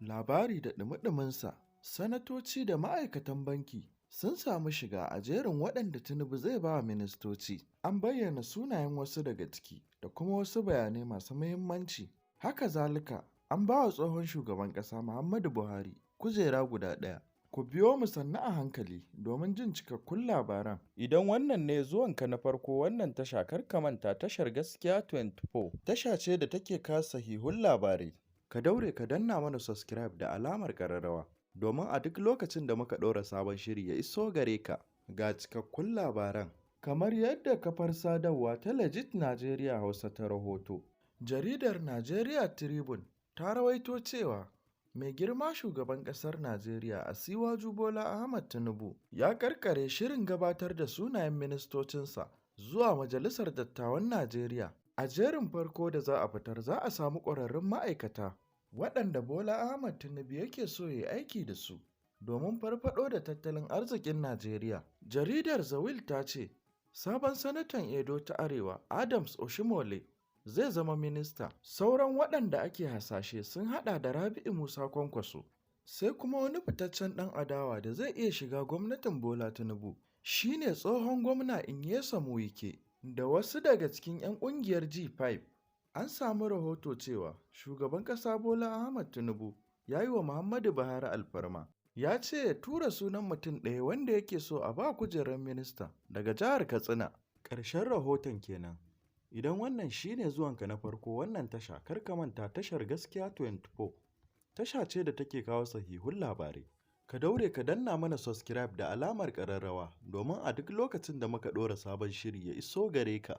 Labari da ɗumi-ɗuminsa, sanatoci da ma'aikatan banki sun samu shiga a jerin waɗanda Tinubu zai ba wa ministoci. An bayyana sunayen wasu daga ciki da kuma wasu bayanai masu muhimmanci. Haka zalika, an ba wa tsohon shugaban ƙasa Muhammadu Buhari kujera guda ɗaya. Ku biyo mu sannu a hankali domin jin cikakkun labaran. Idan wannan ne zuwanka na farko wannan tasha, kar ka manta tashar Gaskiya 24 tasha ce da take kawo sahihun labarai. Ka daure ka danna mana subscribe da alamar ƙararrawa domin a duk lokacin da muka ɗora sabon shiri ya iso gare ka. Ga cikakkun labaran. Kamar yadda kafar sadarwa ta Legit Najeriya Hausa ta rahoto, jaridar Nigeria Tribune ta rawaito cewa mai girma shugaban ƙasar Najeriya Asiwaju Bola Ahmad Tinubu ya karkare shirin gabatar da sunayen ministocinsa zuwa Majalisar Dattawan Najeriya. A jerin farko da za a fitar za a samu ƙwararrun ma'aikata waɗanda Bola Ahmad Tinubu yake so ya yi aiki da su domin farfaɗo da tattalin arzikin Najeriya. Jaridar Zawil ta ce, sabon sanatan Edo ta Arewa Adams Oshimole zai zama minista. Sauran waɗanda ake hasashe sun haɗa da Rabi'u Musa Kwankwaso, sai kuma wani fitaccen ɗan adawa da zai iya shiga gwamnatin Bola Tinubu shine tsohon gwamna Nyesom Wike da wasu daga cikin 'yan ƙungiyar G5. An samu rahoto cewa shugaban ƙasa Bola Ahmad Tinubu ya yi wa Muhammadu Buhari alfarma. Ya ce ya tura sunan mutum ɗaya wanda yake so a ba kujerar minista daga jihar Katsina. Ƙarshen rahoton kenan. Idan wannan shine zuwanka na farko wannan tasha, kar ka manta tashar Gaskiya 24 tasha ce da take kawo sahihun labarai. Ka daure ka danna mana subscribe da alamar ƙararrawa domin a duk lokacin da muka ɗora sabon shiri ya iso gare ka.